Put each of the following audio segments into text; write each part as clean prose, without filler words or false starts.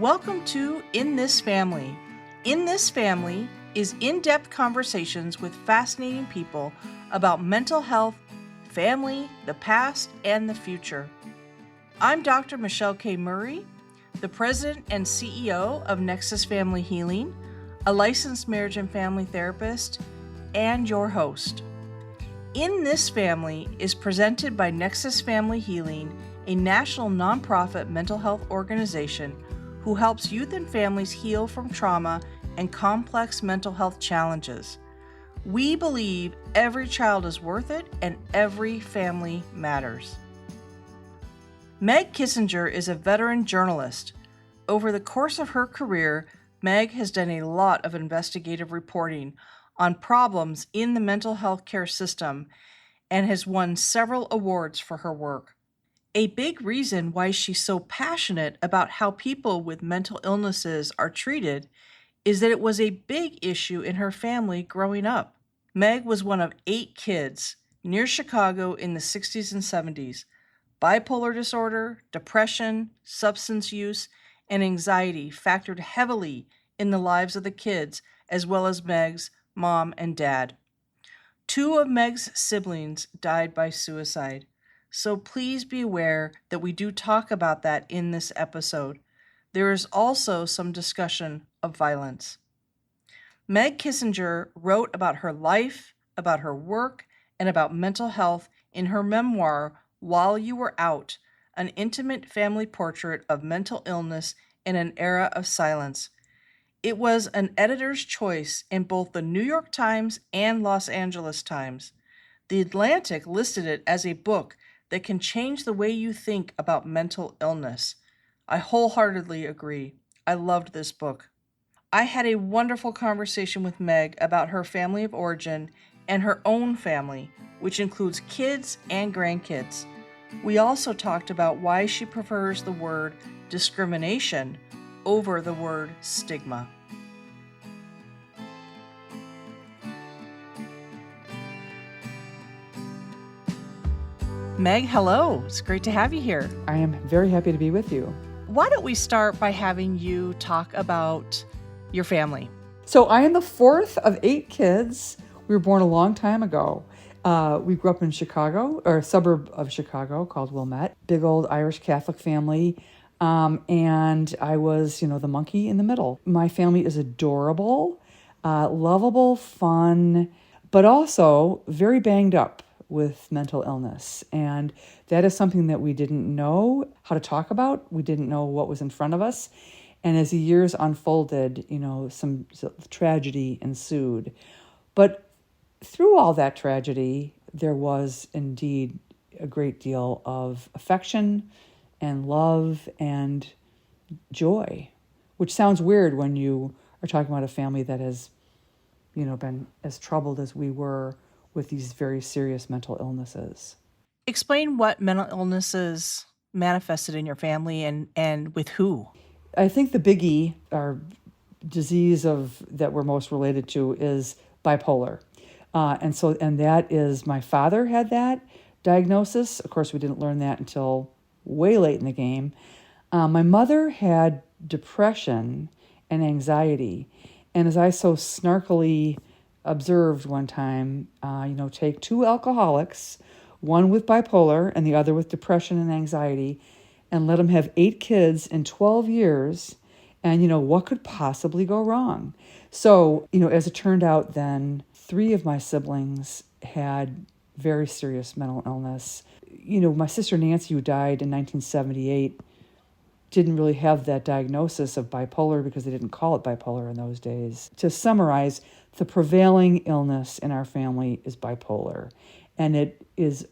Welcome to In This Family. In This Family is in-depth conversations with fascinating people about mental health, family, the past, and the future. I'm Dr. Michelle K. Murray, the President and CEO of Nexus Family Healing, a licensed marriage and family therapist, and your host. In This Family is presented by Nexus Family Healing, a national nonprofit mental health organization who helps youth and families heal from trauma and complex mental health challenges. We believe every child is worth it and every family matters. Meg Kissinger is a veteran journalist. Over the course of her career, Meg has done a lot of investigative reporting on problems in the mental health care system and has won several awards for her work. A big reason why she's so passionate about how people with mental illnesses are treated is that it was a big issue in her family growing up. Meg was one of 8 kids near Chicago in the 60s and 70s. Bipolar disorder, depression, substance use, and anxiety factored heavily in the lives of the kids, as well as Meg's mom and dad. 2 of Meg's siblings died by suicide. So please be aware that we do talk about that in this episode. There is also some discussion of violence. Meg Kissinger wrote about her life, about her work, and about mental health in her memoir, While You Were Out, an intimate family portrait of mental illness in an era of silence. It was an editor's choice in both the New York Times and Los Angeles Times. The Atlantic listed it as a book that can change the way you think about mental illness. I wholeheartedly agree. I loved this book. I had a wonderful conversation with Meg about her family of origin and her own family, which includes kids and grandkids. We also talked about why she prefers the word discrimination over the word stigma. Meg, hello. It's great to have you here. I am very happy to be with you. Why don't we start by having you talk about your family? So I am the 4th of 8 kids. We were born a long time ago. We grew up in Chicago, or a suburb of Chicago called Wilmette. Big old Irish Catholic family. And I was, the monkey in the middle. My family is adorable, lovable, fun, but also very banged up with mental illness. And that is something that we didn't know how to talk about. We didn't know what was in front of us. And as the years unfolded, some tragedy ensued. But through all that tragedy, there was indeed a great deal of affection and love and joy, which sounds weird when you are talking about a family that has, been as troubled as we were with these very serious mental illnesses. Explain what mental illnesses manifested in your family and with who. I think the biggie, or disease that we're most related to, is bipolar. And that is, my father had that diagnosis. Of course, we didn't learn that until way late in the game. My mother had depression and anxiety. And as I so snarkily observed one time, take 2 alcoholics, one with bipolar and the other with depression and anxiety, and let them have 8 kids in 12 years. And, what could possibly go wrong? So, as it turned out, then 3 of my siblings had very serious mental illness. My sister Nancy, who died in 1978, didn't really have that diagnosis of bipolar because they didn't call it bipolar in those days. To summarize, the prevailing illness in our family is bipolar. And it is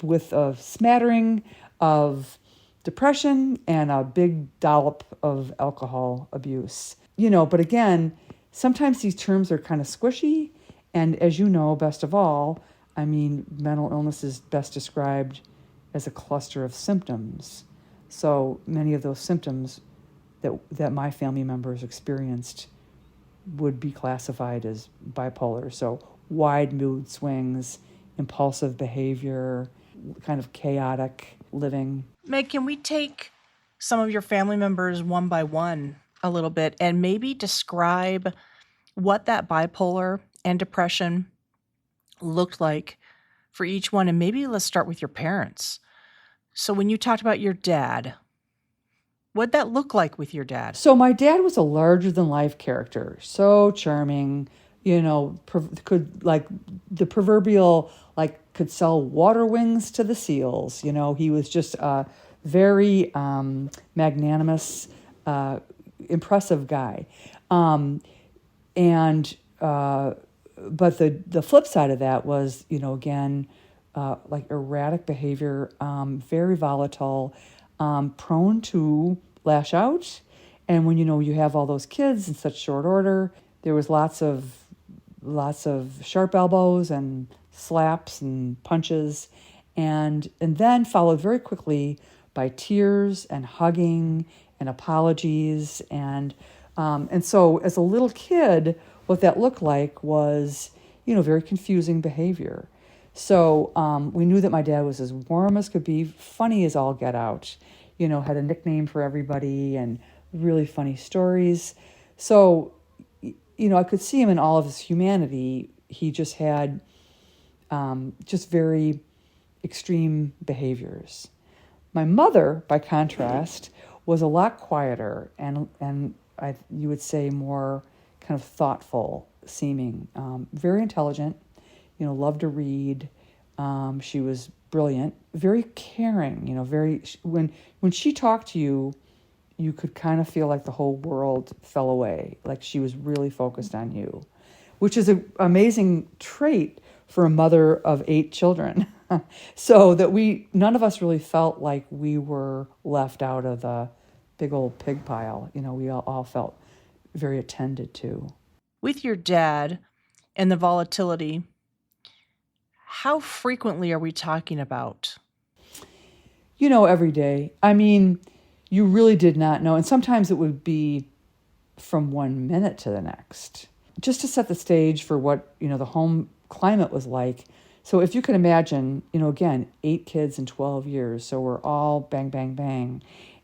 with a smattering of depression and a big dollop of alcohol abuse. But again, sometimes these terms are kind of squishy. And as you know, best of all, mental illness is best described as a cluster of symptoms. So many of those symptoms that my family members experienced would be classified as bipolar. So wide mood swings, impulsive behavior, kind of chaotic living. Meg, can we take some of your family members one by one a little bit and maybe describe what that bipolar and depression looked like for each one. And maybe let's start with your parents. So when you talked about your dad, what'd that look like with your dad? So my dad was a larger than life character, so charming, could like the proverbial, like could sell water wings to the seals. He was just a very magnanimous, impressive guy. But the flip side of that was, again, like erratic behavior, very volatile, prone to lash out. And when, you have all those kids in such short order, there was lots of sharp elbows and slaps and punches, and then followed very quickly by tears and hugging and apologies. And so as a little kid, what that looked like was, very confusing behavior. So we knew that my dad was as warm as could be, funny as all get out, had a nickname for everybody and really funny stories. So, I could see him in all of his humanity. He just had just very extreme behaviors. My mother, by contrast, was a lot quieter and you would say more kind of thoughtful seeming, very intelligent, loved to read. She was brilliant, very caring, when she talked to you, you could kind of feel like the whole world fell away, like she was really focused on you, which is an amazing trait for a mother of 8 children. So that none of us really felt like we were left out of the big old pig pile. We all felt very attended to. With your dad and the volatility, how frequently are we talking about? Every day. I mean, you really did not know. And sometimes it would be from 1 minute to the next. Just to set the stage for what, the home climate was like. So if you can imagine, again, 8 kids in 12 years. So we're all bang, bang, bang.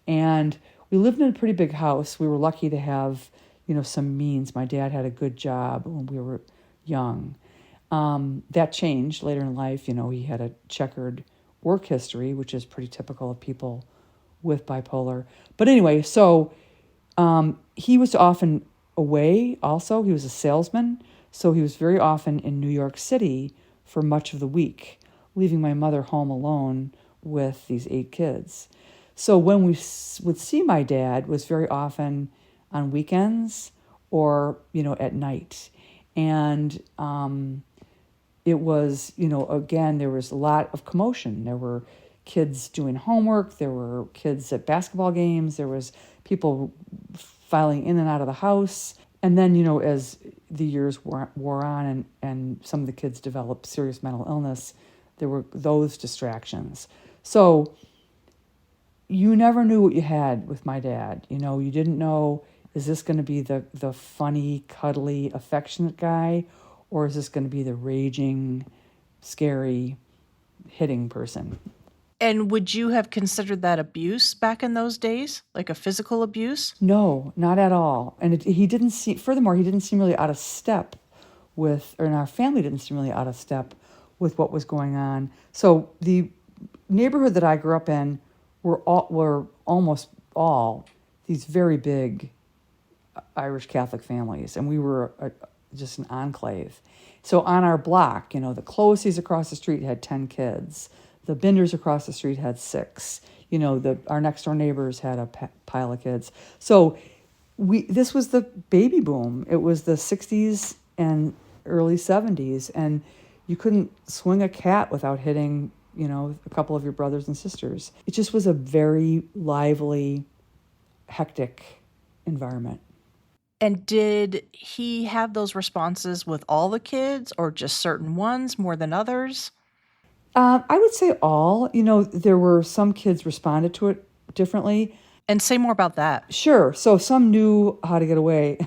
And we lived in a pretty big house. We were lucky to have, some means. My dad had a good job when we were young. That changed later in life. He had a checkered work history, which is pretty typical of people with bipolar. But anyway, so he was often away also. He was a salesman. So he was very often in New York City for much of the week, leaving my mother home alone with these 8 kids. So when we would see my dad was very often on weekends or, at night. And it was, again, there was a lot of commotion. There were kids doing homework. There were kids at basketball games. There was people filing in and out of the house. And then, as the years wore on and some of the kids developed serious mental illness, there were those distractions. So you never knew what you had with my dad. You didn't know, is this going to be the funny, cuddly, affectionate guy? Or is this going to be the raging, scary, hitting person? And would you have considered that abuse back in those days, like a physical abuse? No, not at all. And he didn't seem really out of step and our family didn't seem really out of step with what was going on. So the neighborhood that I grew up in were almost all these very big Irish Catholic families, and we were just an enclave. So on our block, the Closies across the street had 10 kids. The Binders across the street had 6. Our next door neighbors had a pile of kids. So this was the baby boom. It was the 60s and early 70s, and you couldn't swing a cat without hitting, a couple of your brothers and sisters. It just was a very lively, hectic environment. And did he have those responses with all the kids or just certain ones more than others? I would say all. There were some kids responded to it differently. And say more about that. Sure. So some knew how to get away.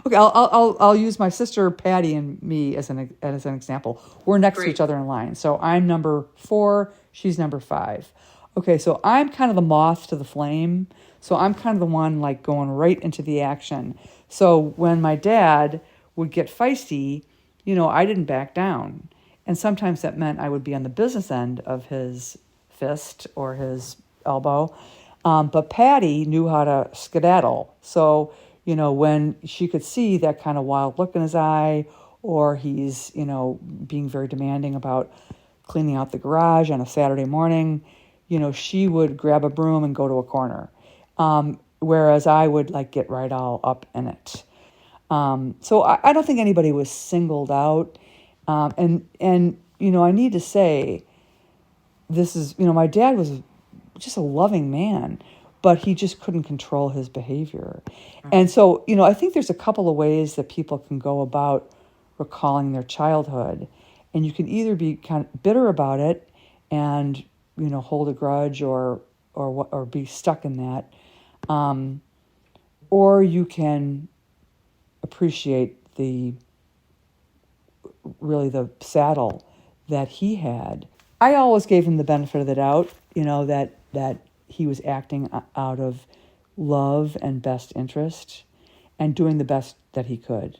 Okay, I'll use my sister Patty and me as an example. We're next to each other in line. So I'm number 4, she's number 5. Okay, so I'm kind of the moth to the flame. So I'm kind of the one like going right into the action. So when my dad would get feisty, I didn't back down. And sometimes that meant I would be on the business end of his fist or his elbow. But Patty knew how to skedaddle. So, when she could see that kind of wild look in his eye, or he's, being very demanding about cleaning out the garage on a Saturday morning, she would grab a broom and go to a corner. Whereas I would like get right all up in it. So I don't think anybody was singled out. And I need to say, this is, my dad was just a loving man, but he just couldn't control his behavior. And so, I think there's a couple of ways that people can go about recalling their childhood. And you can either be kind of bitter about it and, hold a grudge or be stuck in that. Or you can appreciate the saddle that he had. I always gave him the benefit of the doubt, that he was acting out of love and best interest and doing the best that he could.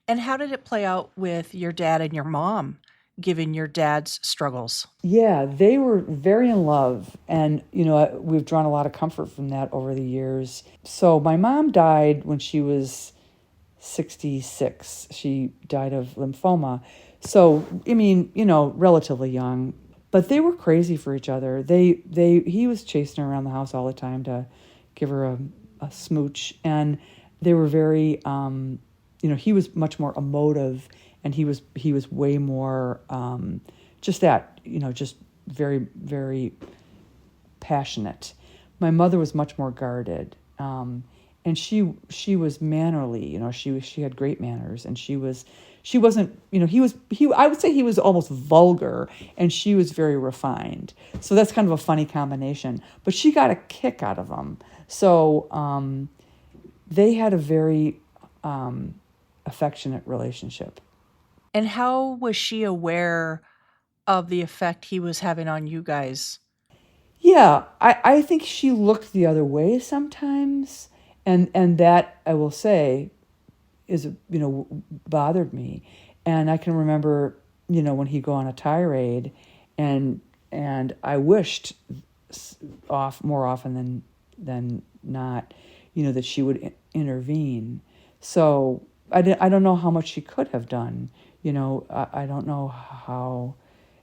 And how did it play out with your dad and your mom, given your dad's struggles? Yeah, they were very in love. And, we've drawn a lot of comfort from that over the years. So my mom died when she was 66. She died of lymphoma. So, relatively young. But they were crazy for each other. He was chasing her around the house all the time to give her a smooch. And they were very, he was much more emotive, and he was way more, just very, very passionate. My mother was much more guarded. And she was mannerly, she had great manners, and she wasn't, I would say he was almost vulgar, and she was very refined. So that's kind of a funny combination, but she got a kick out of him. So, they had a very, affectionate relationship. And how was she aware of the effect he was having on you guys? Yeah, I think she looked the other way sometimes, and that, I will say, is, bothered me. And I can remember, when he'd go on a tirade, and I wished more often than not, that she would intervene. So I don't know how much she could have done. I don't know how,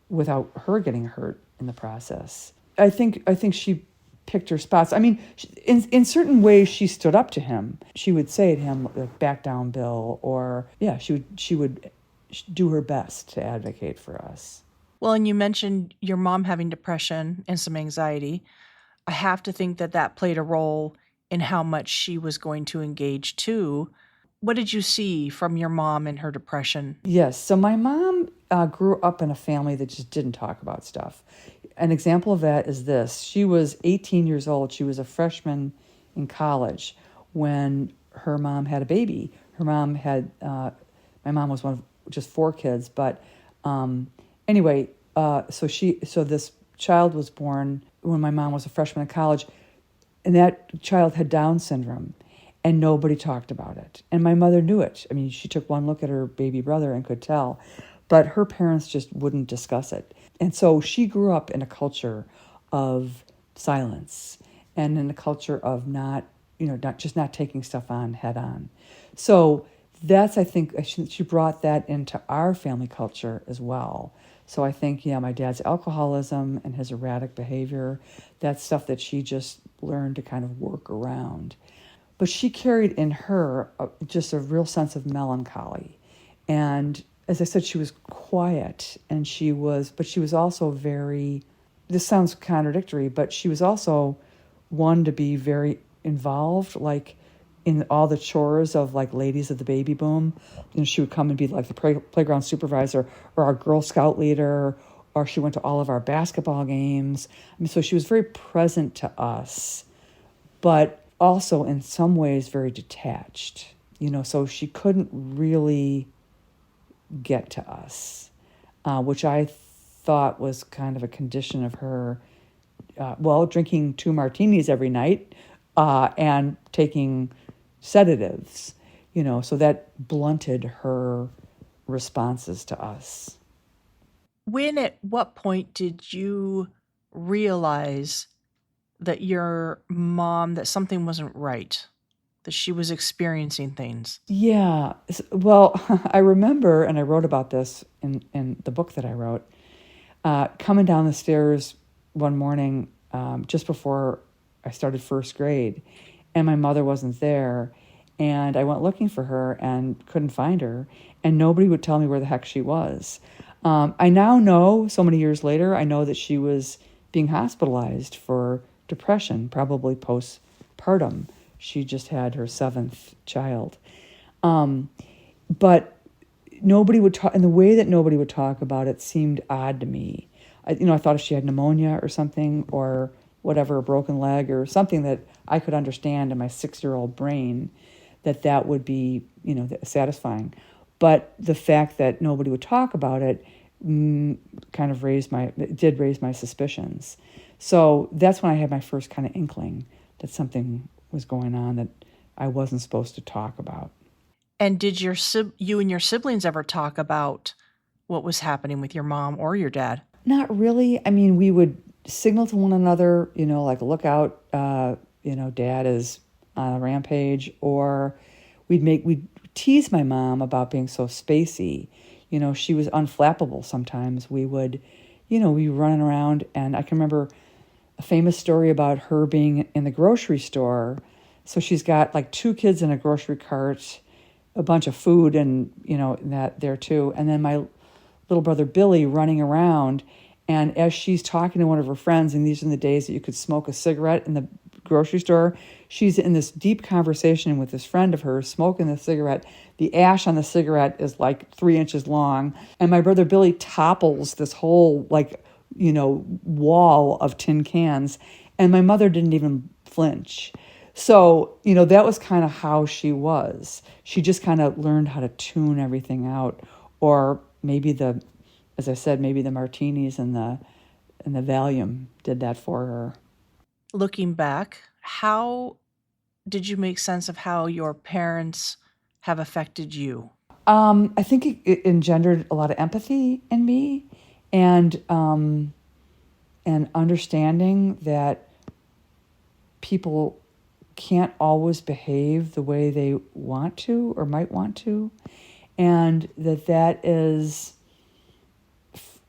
without her getting hurt in the process. I think she picked her spots. I mean, in certain ways, she stood up to him. She would say to him, like, "Back down, Bill," or yeah, she would do her best to advocate for us. Well, and you mentioned your mom having depression and some anxiety. I have to think that that played a role in how much she was going to engage too. What did you see from your mom and her depression? Yes. So my mom grew up in a family that just didn't talk about stuff. An example of that is this. She was 18 years old. She was a freshman in college when her mom had a baby. Her mom had, my mom was one of just 4 kids. But anyway, so this child was born when my mom was a freshman in college, and that child had Down syndrome. And nobody talked about it. And my mother knew it. I mean, she took one look at her baby brother and could tell. But her parents just wouldn't discuss it. And so she grew up in a culture of silence and in a culture of not taking stuff on head on. So that's, I think, she brought that into our family culture as well. So I think, my dad's alcoholism and his erratic behavior, that's stuff that she just learned to kind of work around. But she carried in her just a real sense of melancholy. And as I said, she was quiet, but she was also very, this sounds contradictory, but she was also one to be very involved, like in all the chores of like ladies of the baby boom. She would come and be like the playground supervisor or our Girl Scout leader, or she went to all of our basketball games. I mean, so she was very present to us, but also in some ways very detached, so she couldn't really get to us, which I thought was kind of a condition of her drinking 2 martinis every night and taking sedatives, so that blunted her responses to us. At what point did you realize that that something wasn't right, that she was experiencing things? Yeah. Well, I remember, and I wrote about this in the book that I wrote, coming down the stairs one morning just before I started first grade, and my mother wasn't there. And I went looking for her and couldn't find her, and nobody would tell me where the heck she was. I now know, so many years later, I know that she was being hospitalized for depression, probably postpartum. She just had her 7th child. But nobody would talk, and the way that nobody would talk about it seemed odd to me. I thought if she had pneumonia or something, or whatever, a broken leg or something that I could understand in my 6-year-old brain, that would be, satisfying. But the fact that nobody would talk about it kind of did raise my suspicions. So that's when I had my first kind of inkling that something was going on that I wasn't supposed to talk about. And did you and your siblings ever talk about what was happening with your mom or your dad? Not really. I mean, we would signal to one another, like, look out, dad is on a rampage, or we'd tease my mom about being so spacey. She was unflappable sometimes. We would, we were running around, and I can remember a famous story about her being in the grocery store. So she's got like 2 kids in a grocery cart, a bunch of food, and, that there too. And then my little brother Billy running around, and as she's talking to one of her friends, and these are the days that you could smoke a cigarette in the grocery store, she's in this deep conversation with this friend of hers, smoking the cigarette. The ash on the cigarette is like 3 inches long, and my brother Billy topples this whole wall of tin cans, and my mother didn't even flinch. So, that was kind of how she was. She just kind of learned how to tune everything out, or maybe as I said, maybe the martinis and the Valium did that for her. Looking back, how did you make sense of how your parents have affected you? I think it engendered a lot of empathy in me, and understanding that people can't always behave the way they want to or might want to, and that is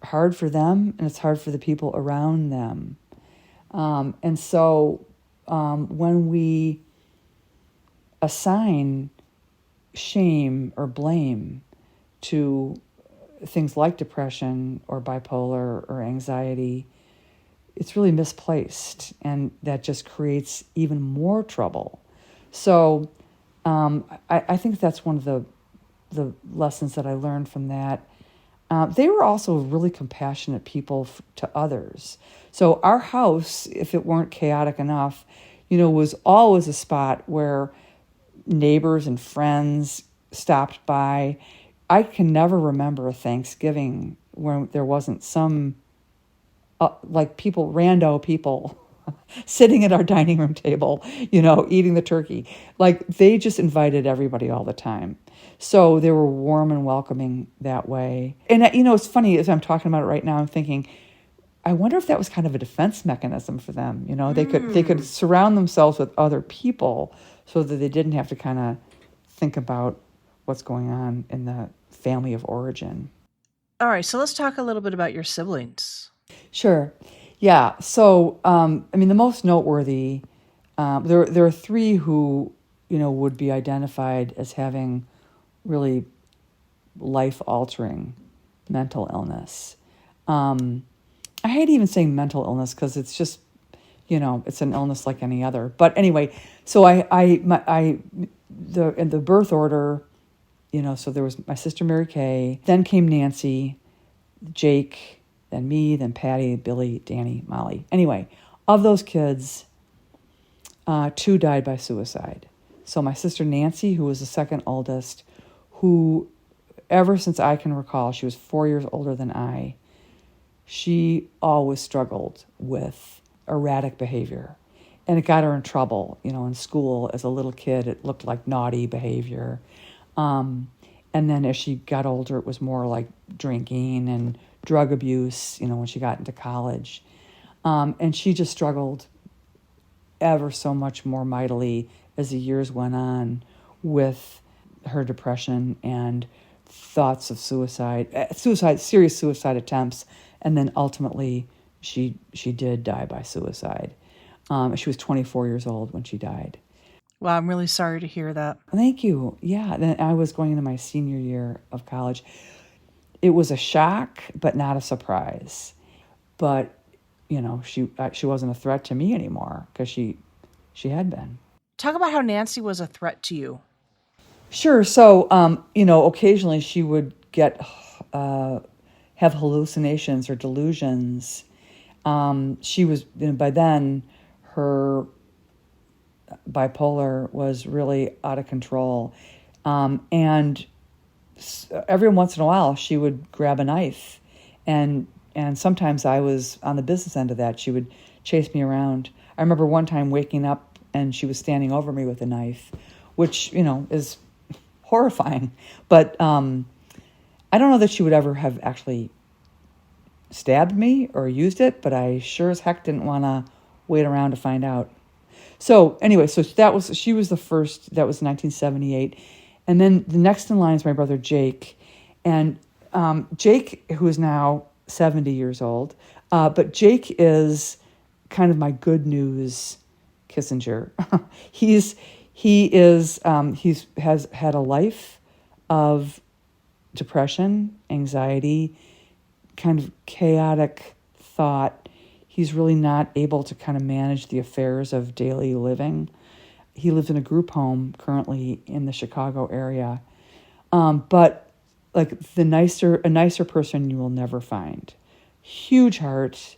hard for them, and it's hard for the people around them. And so when we assign shame or blame to things like depression or bipolar or anxiety, it's really misplaced, and that just creates even more trouble. So I think that's one of the lessons that I learned from that. They were also really compassionate people to others. So our house, if it weren't chaotic enough, was always a spot where neighbors and friends stopped by. I can never remember a Thanksgiving where there wasn't some rando people sitting at our dining room table, eating the turkey. Like, they just invited everybody all the time. So they were warm and welcoming that way. And, it's funny, as I'm talking about it right now, I'm thinking, I wonder if that was kind of a defense mechanism for them. They could surround themselves with other people so that they didn't have to kind of think about what's going on in the family of origin. All right, so let's talk a little bit about your siblings. Sure. Yeah. So, the most noteworthy, there are 3 who, would be identified as having really life-altering mental illness. I hate even saying mental illness because it's just, it's an illness like any other. But anyway, so in the birth order, so there was my sister Mary Kay, then came Nancy, Jake, then me, then Patty, Billy, Danny, Molly. Anyway, of those kids, 2 died by suicide. So my sister Nancy, who was the second oldest, who ever since I can recall, she was 4 years older than I, she always struggled with erratic behavior. And it got her in trouble, in school. As a little kid, it looked like naughty behavior. And then as she got older, it was more like drinking and drug abuse, when she got into college. And she just struggled ever so much more mightily as the years went on with her depression and thoughts of serious suicide attempts. And then ultimately she did die by suicide. She was 24 years old when she died. Well, I'm really sorry to hear that. Thank you. Yeah, then I was going into my senior year of college. It was a shock, but not a surprise. But, she wasn't a threat to me anymore because she had been. Talk about how Nancy was a threat to you. Sure. So, occasionally she would have hallucinations or delusions. She was, by then, her bipolar was really out of control. And every once in a while she would grab a knife, and sometimes I was on the business end of that. She would chase me around. I remember one time waking up and she was standing over me with a knife, which, is horrifying. But I don't know that she would ever have actually stabbed me or used it, but I sure as heck didn't want to wait around to find out. So anyway, she was the first. That was 1978. And then the next in line is my brother Jake. And Jake, who is now 70 years old, but Jake is kind of my good news Kissinger. He has had a life of depression, anxiety, kind of chaotic thought. He's really not able to kind of manage the affairs of daily living. He lives in a group home currently in the Chicago area. But like a nicer person you will never find. Huge heart,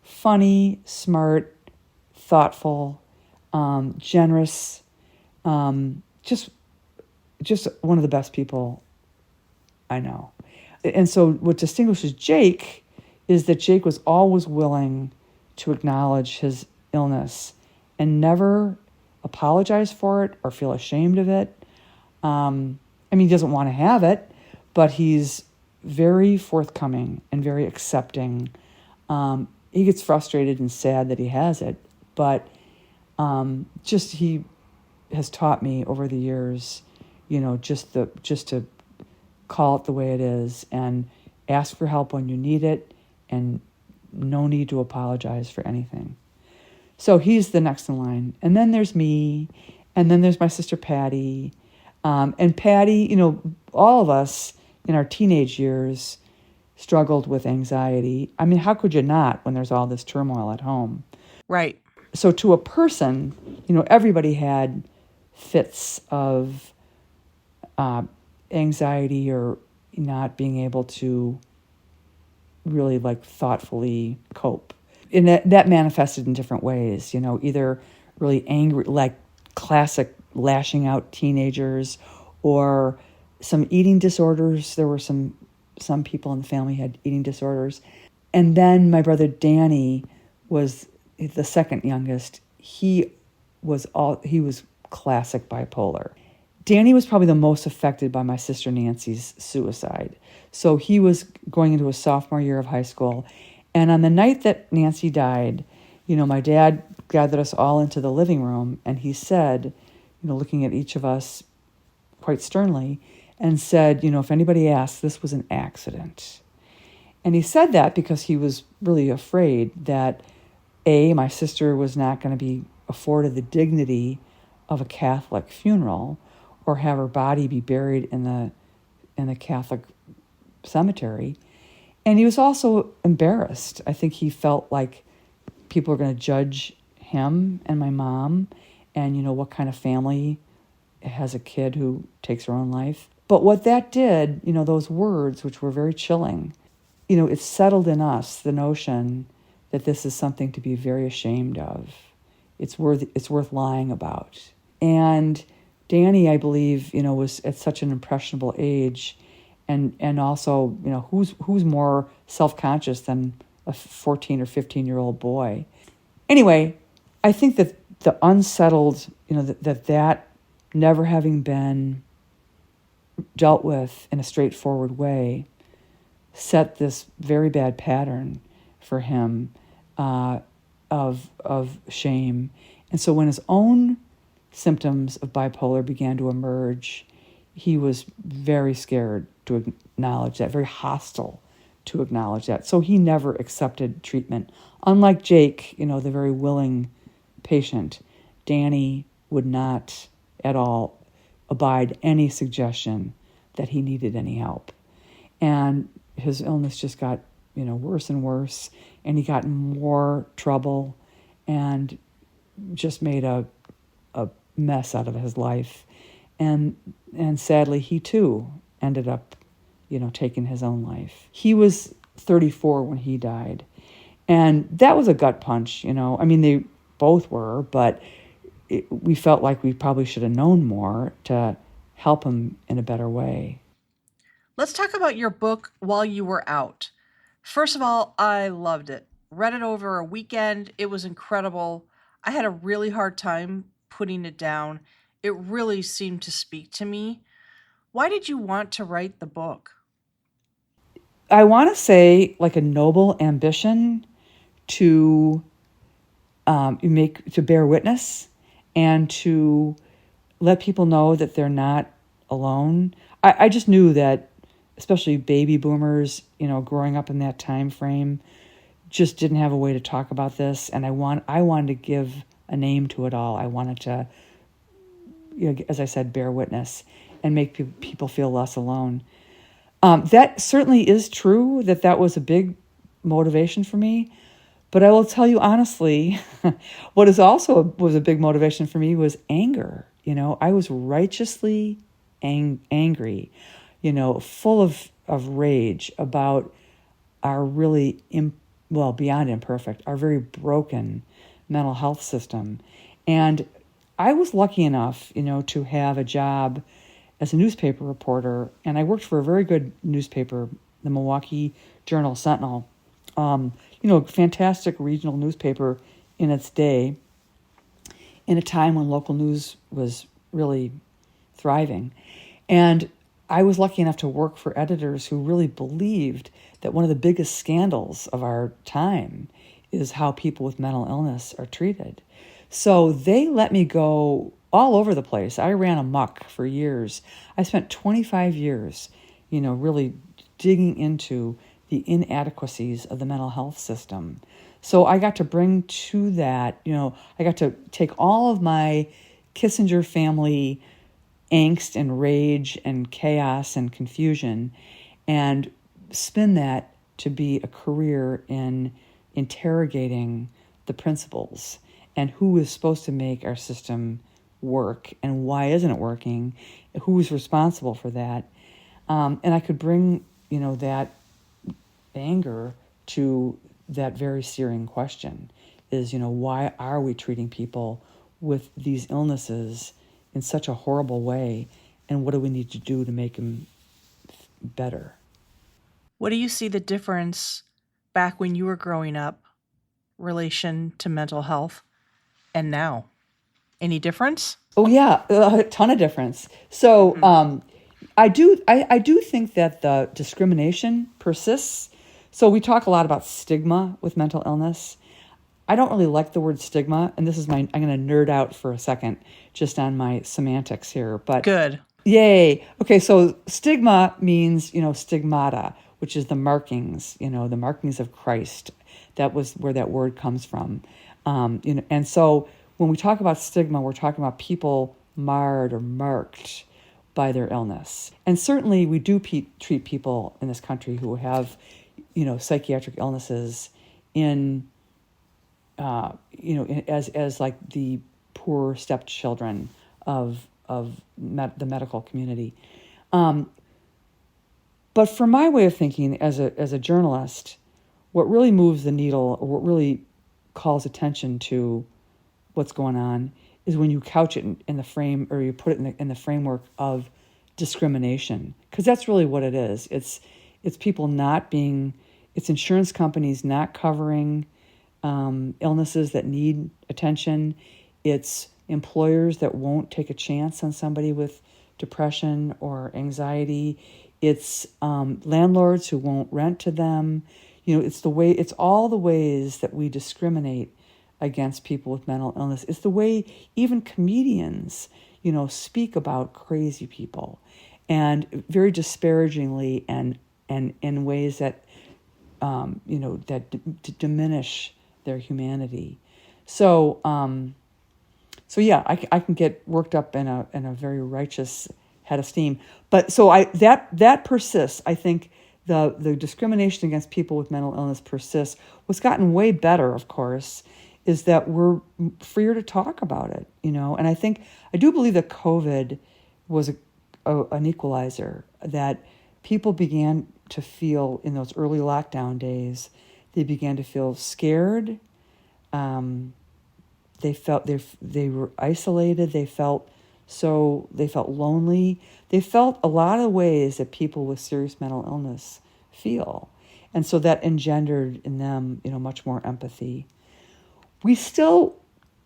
funny, smart, thoughtful, generous, just one of the best people I know. And so what distinguishes Jake is that Jake was always willing to acknowledge his illness and never apologize for it or feel ashamed of it. He doesn't want to have it, but he's very forthcoming and very accepting. He gets frustrated and sad that he has it, but he has taught me over the years, just to call it the way it is and ask for help when you need it, and no need to apologize for anything. So he's the next in line. And then there's me, and then there's my sister Patty. And Patty, all of us in our teenage years struggled with anxiety. How could you not when there's all this turmoil at home? Right. So to a person, everybody had fits of anxiety or not being able to really thoughtfully cope. And that manifested in different ways, either really angry, like classic lashing out teenagers, or some eating disorders. There were some people in the family had eating disorders. And then my brother Danny was the second youngest. He was classic bipolar. Danny was probably the most affected by my sister Nancy's suicide. So he was going into his sophomore year of high school. And on the night that Nancy died, my dad gathered us all into the living room, and he said, looking at each of us quite sternly, and said, if anybody asks, this was an accident. And he said that because he was really afraid that, my sister was not going to be afforded the dignity of a Catholic funeral or have her body be buried in the Catholic cemetery. And he was also embarrassed. I think he felt like people were going to judge him and my mom, and what kind of family has a kid who takes her own life. But what that did, those words, which were very chilling, it settled in us the notion that this is something to be very ashamed of. It's worth lying about. And Danny, I believe, was at such an impressionable age, and also, who's more self-conscious than a 14 or 15-year-old boy. Anyway, I think that the unsettled, that never having been dealt with in a straightforward way set this very bad pattern for him of shame. And so when his own symptoms of bipolar began to emerge, he was very scared to acknowledge that, very hostile to acknowledge that. So he never accepted treatment. Unlike Jake, the very willing patient, Danny would not at all abide any suggestion that he needed any help. And his illness just got, worse and worse, and he got in more trouble and just made a mess out of his life. And sadly, he too ended up, taking his own life. He was 34 when he died. And that was a gut punch, they both were, but we felt like we probably should have known more to help him in a better way. Let's talk about your book while you were out. First of all, I loved it. Read it over a weekend. It was incredible. I had a really hard time putting it down. It really seemed to speak to me. Why did you want to write the book? I want to say like a noble ambition to to bear witness and to let people know that they're not alone. I just knew that, especially baby boomers, growing up in that time frame, just didn't have a way to talk about this, and I wanted to give a name to it all. I wanted to, as I said, bear witness and make people feel less alone. That certainly is true. That was a big motivation for me. But I will tell you honestly, what is also was a big motivation for me was anger. I was righteously angry, full of rage about our really, beyond imperfect, our very broken mental health system. And I was lucky enough, to have a job as a newspaper reporter, and I worked for a very good newspaper, the Milwaukee Journal-Sentinel, fantastic regional newspaper in its day, in a time when local news was really thriving. And I was lucky enough to work for editors who really believed that one of the biggest scandals of our time is how people with mental illness are treated. So they let me go all over the place. I ran amok for years. I spent 25 years, really digging into the inadequacies of the mental health system. So I got to bring to that, I got to take all of my Kissinger family angst and rage and chaos and confusion and spin that to be a career in interrogating the principles and who is supposed to make our system work and why isn't it working, who's responsible for that. And I could bring, that anger to that very searing question is, why are we treating people with these illnesses in such a horrible way, and what do we need to do to make them better? What do you see the difference back when you were growing up, relation to mental health, and now? Any difference? Oh yeah, a ton of difference. So I do think that the discrimination persists. So we talk a lot about stigma with mental illness. I don't really like the word stigma, and this is I'm going to nerd out for a second just on my semantics here. But Good. Yay. Okay, so stigma means, stigmata, which is the markings, the markings of Christ. That was where that word comes from. And so when we talk about stigma, we're talking about people marred or marked by their illness. And certainly we do treat people in this country who have, psychiatric illnesses in, as like the poor stepchildren of the medical community. But from my way of thinking as a journalist, what really moves the needle, or what really calls attention to what's going on, is when you couch it in the frame, or you put it in the framework of discrimination, because that's really what it is. It's people not being, it's insurance companies not covering illnesses that need attention. It's employers that won't take a chance on somebody with depression or anxiety. It's landlords who won't rent to them. It's all the ways that we discriminate against people with mental illness. It's the way even comedians, speak about crazy people, and very disparagingly, and in ways that to diminish their humanity. So yeah, I can get worked up in a very righteous head of steam. But so that persists. I think the discrimination against people with mental illness persists. What's gotten way better, of course, is that we're freer to talk about it, And I do believe that COVID was an equalizer, that people began to feel in those early lockdown days, they began to feel scared. They felt they were isolated. They felt lonely. They felt a lot of ways that people with serious mental illness feel. And so that engendered in them, much more empathy. We still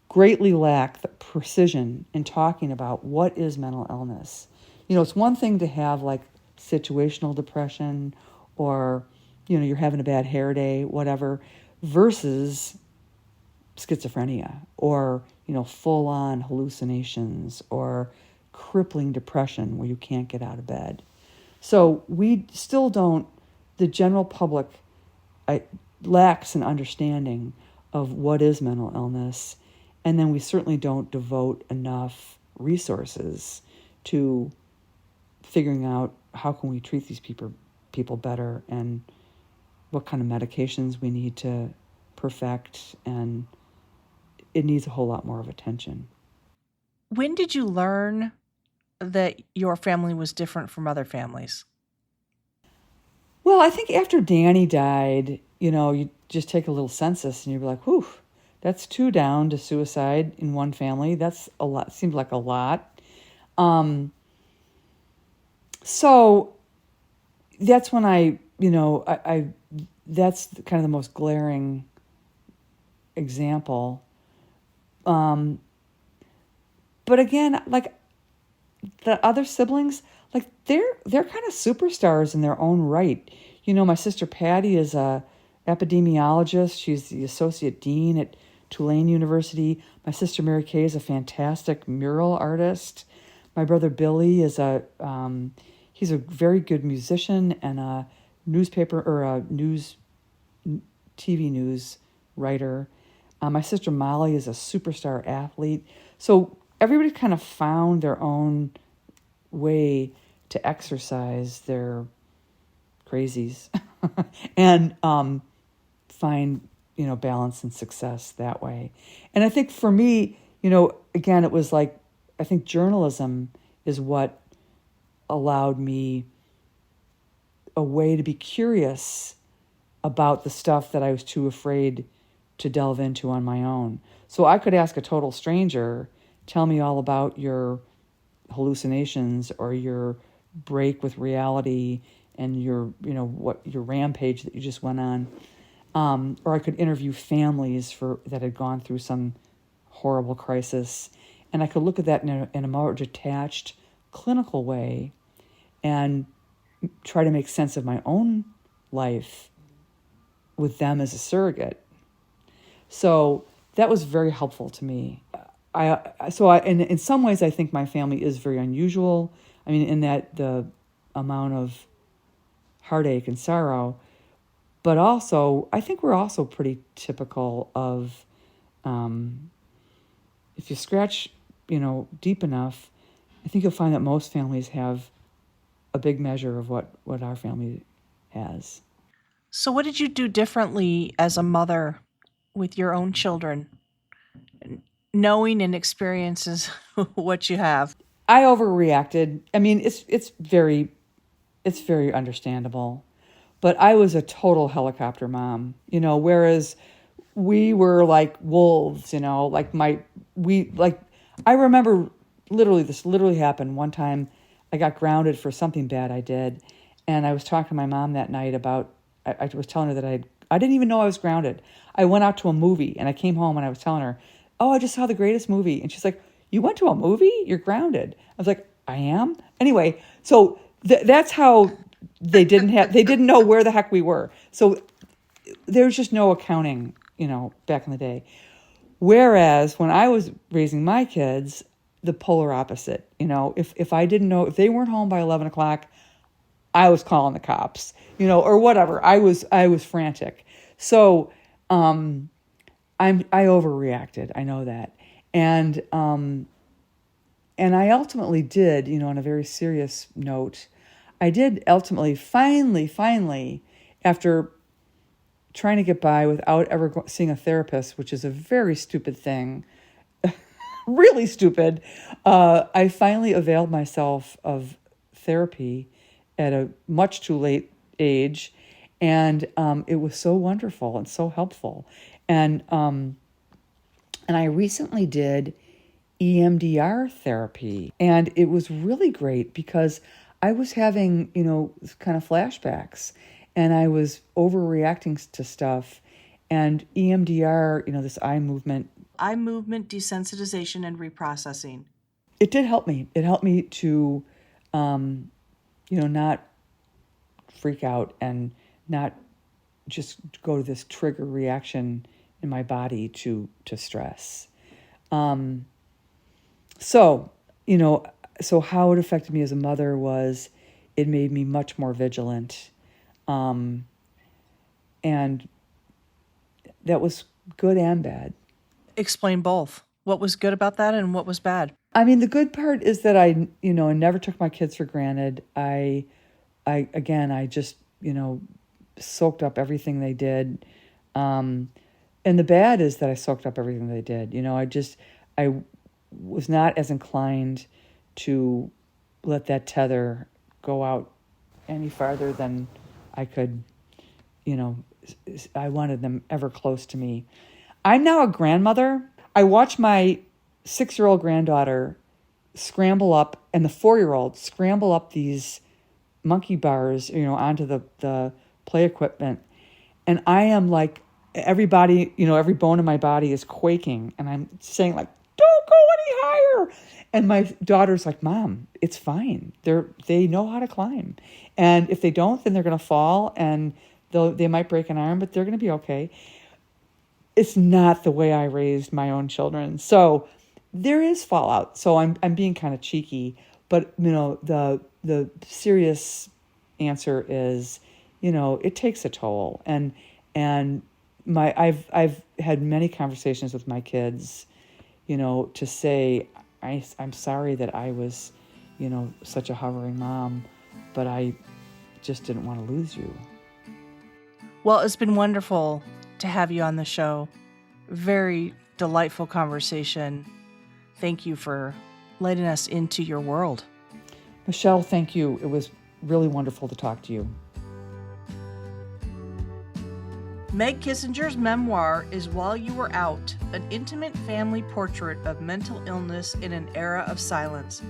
greatly lack the precision in talking about what is mental illness. It's one thing to have like situational depression, or, you're having a bad hair day, whatever, versus schizophrenia, or, full-on hallucinations, or crippling depression where you can't get out of bed. So we still don't, the general public lacks an understanding of what is mental illness, and then we certainly don't devote enough resources to figuring out how can we treat these people better, and what kind of medications we need to perfect, and it needs a whole lot more of attention. When did you learn that your family was different from other families? Well, I think after Danny died, you just take a little census and you'd be like, whew, that's 2 down to suicide in one family. That's a lot. Seemed like a lot. So that's when I that's kind of the most glaring example. But again, like the other siblings, like they're kind of superstars in their own right. My sister Patty is a epidemiologist. She's the associate dean at Tulane University. My sister Mary Kay is a fantastic mural artist. My brother Billy is he's a very good musician and a newspaper or a TV news writer. My sister Molly is a superstar athlete. So everybody kind of found their own way to exercise their crazies and find, balance and success that way. And I think for me, again, it was like, I think journalism is what allowed me a way to be curious about the stuff that I was too afraid to delve into on my own. So I could ask a total stranger, tell me all about your hallucinations or your break with reality and your rampage that you just went on. Or I could interview families that had gone through some horrible crisis. And I could look at that in a more detached, clinical way and try to make sense of my own life with them as a surrogate. So that was very helpful to me. In some ways, I think my family is very unusual. I mean, in that the amount of heartache and sorrow, but also I think we're also pretty typical of, if you scratch, deep enough, I think you'll find that most families have a big measure of what our family has. So what did you do differently as a mother with your own children, knowing and experiences what you have? I overreacted. I mean, it's very understandable, but I was a total helicopter mom, whereas we were like wolves, I remember this literally happened one time. I got grounded for something bad I did. And I was talking to my mom that night about, I was telling her that I didn't even know I was grounded. I went out to a movie and I came home and I was telling her, oh, I just saw the greatest movie. And she's like, you went to a movie? You're grounded. I was like, I am? Anyway, so that's how they didn't know where the heck we were. So there's just no accounting, back in the day. Whereas when I was raising my kids, the polar opposite, if I didn't know, if they weren't home by 11 o'clock, I was calling the cops, or whatever. I was frantic. So, I overreacted. I know that. And I ultimately did, on a very serious note, I did ultimately, finally, after trying to get by without ever seeing a therapist, which is a very stupid thing, really stupid, I finally availed myself of therapy at a much too late age. And it was so wonderful and so helpful. And I recently did EMDR therapy. And it was really great because I was having, kind of flashbacks. And I was overreacting to stuff. And EMDR, this eye movement desensitization and reprocessing. It did help me. It helped me to, not freak out and not just go to this trigger reaction in my body to stress. So how it affected me as a mother was it made me much more vigilant. And that was good and bad. Explain both. What was good about that and what was bad? I mean, the good part is that I never took my kids for granted. I just, soaked up everything they did. And the bad is that I soaked up everything they did. I was not as inclined to let that tether go out any farther than I could, I wanted them ever close to me. I'm now a grandmother. I watch my 6-year-old granddaughter scramble up and the 4-year-old scramble up these monkey bars, onto the play equipment. And I am like, everybody, every bone in my body is quaking. And I'm saying like, don't go any higher. And my daughter's like, Mom, it's fine. They know how to climb. And if they don't, then they're going to fall and they might break an arm, but they're going to be okay. It's not the way I raised my own children. So there is fallout. So I'm being kind of cheeky, but the serious answer is, it takes a toll. And I've had many conversations with my kids, to say, I'm sorry that I was, such a hovering mom, but I just didn't want to lose you. Well, it's been wonderful to have you on the show. Very delightful conversation. Thank you for letting us into your world. Michelle, thank you. It was really wonderful to talk to you. Meg Kissinger's memoir is While You Were Out, an intimate family portrait of mental illness in an era of silence.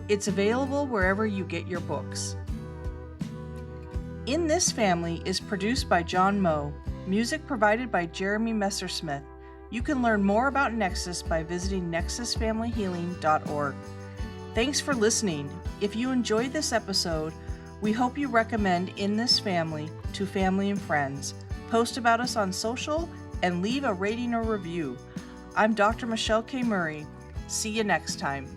It's available wherever you get your books. In This Family is produced by John Moe, music provided by Jeremy Messersmith. You can learn more about Nexus by visiting nexusfamilyhealing.org. Thanks for listening. If you enjoyed this episode, we hope you recommend In This Family to family and friends. Post about us on social and leave a rating or review. I'm Dr. Michelle K. Murray. See you next time.